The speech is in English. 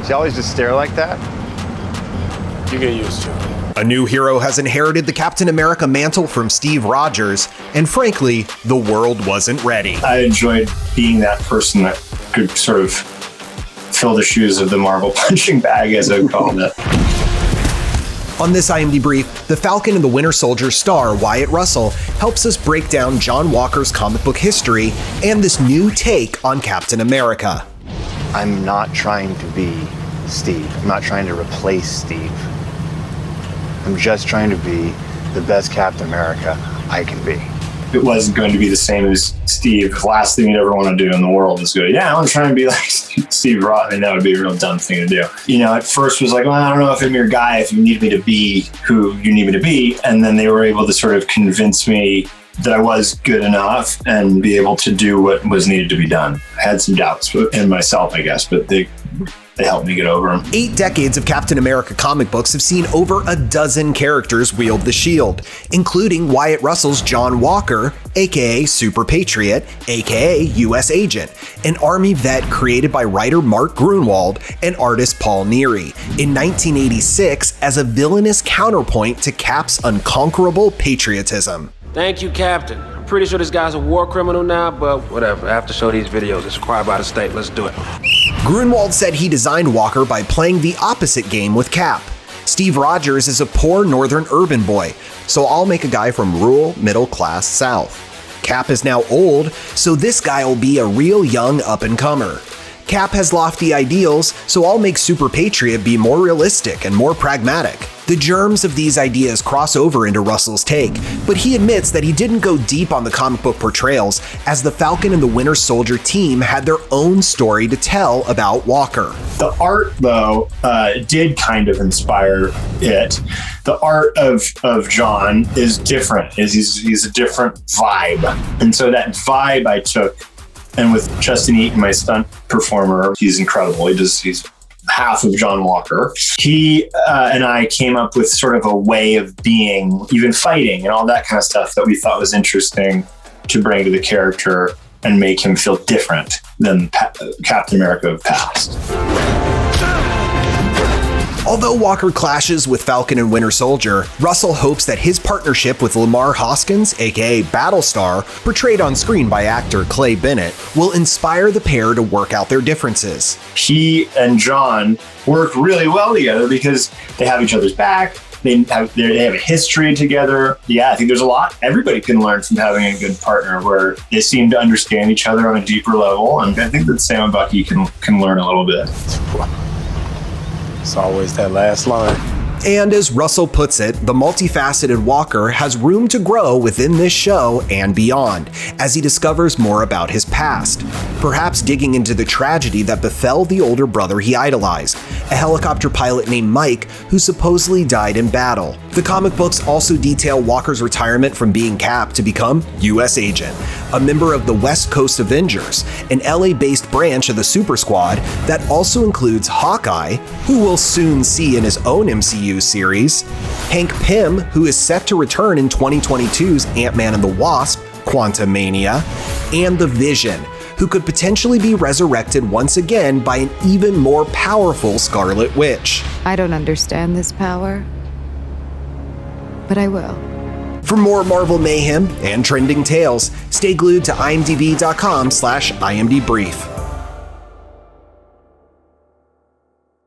She always just stare like that. You get used to it. A new hero has inherited the Captain America mantle from Steve Rogers, and frankly, the world wasn't ready. I enjoyed being that person that could sort of fill the shoes of the Marvel punching bag, as I called it. On this IMDb brief, the Falcon and the Winter Soldier star Wyatt Russell helps us break down John Walker's comic book history and this new take on Captain America. I'm not trying to be Steve. I'm not trying to replace Steve. I'm just trying to be the best Captain America I can be. It wasn't going to be the same as Steve. The last thing you'd ever want to do in the world is go, yeah, I'm trying to be like Steve Rogers. I mean, that would be a real dumb thing to do. You know, at first was like, well, I don't know if I'm your guy, if you need me to be who you need me to be. And then they were able to sort of convince me that I was good enough and be able to do what was needed to be done. I had some doubts in myself, I guess, but they helped me get over them. 8 decades of Captain America comic books have seen over a dozen characters wield the shield, including Wyatt Russell's John Walker, aka Super Patriot, aka US Agent, an Army vet created by writer Mark Gruenwald and artist Paul Neary in 1986 as a villainous counterpoint to Cap's unconquerable patriotism. Thank you, Captain. I'm pretty sure this guy's a war criminal now, but whatever. I have to show these videos. It's required by the state. Let's do it. Gruenwald said he designed Walker by playing the opposite game with Cap. Steve Rogers is a poor northern urban boy, so I'll make a guy from rural, middle-class South. Cap is now old, so this guy will be a real young up-and-comer. Cap has lofty ideals, so I'll make Super Patriot be more realistic and more pragmatic. The germs of these ideas cross over into Russell's take, but he admits that he didn't go deep on the comic book portrayals, as the Falcon and the Winter Soldier team had their own story to tell about Walker. The art, though, did kind of inspire it. The art of John is different. He's a different vibe. And so that vibe I took, and with Justin Eaton, my stunt performer, he's incredible. He's half of John Walker. He and I came up with sort of a way of being, even fighting and all that kind of stuff that we thought was interesting to bring to the character and make him feel different than Captain America of past. Although Walker clashes with Falcon and Winter Soldier, Russell hopes that his partnership with Lamar Hoskins, aka Battlestar, portrayed on screen by actor Clay Bennett, will inspire the pair to work out their differences. He and John work really well together because they have each other's back. They have a history together. Yeah, I think there's a lot everybody can learn from having a good partner where they seem to understand each other on a deeper level. And I think that Sam and Bucky can learn a little bit. It's always that last line. And as Russell puts it, the multifaceted Walker has room to grow within this show and beyond, as he discovers more about his past, perhaps digging into the tragedy that befell the older brother he idolized, a helicopter pilot named Mike who supposedly died in battle. The comic books also detail Walker's retirement from being Cap to become US Agent, a member of the West Coast Avengers, an LA-based branch of the Super Squad that also includes Hawkeye, who we'll soon see in his own MCU series, Hank Pym, who is set to return in 2022's Ant-Man and the Wasp, Quantumania, and the Vision, who could potentially be resurrected once again by an even more powerful Scarlet Witch. I don't understand this power, but I will. For more Marvel mayhem and trending tales, stay glued to imdb.com/imdbrief.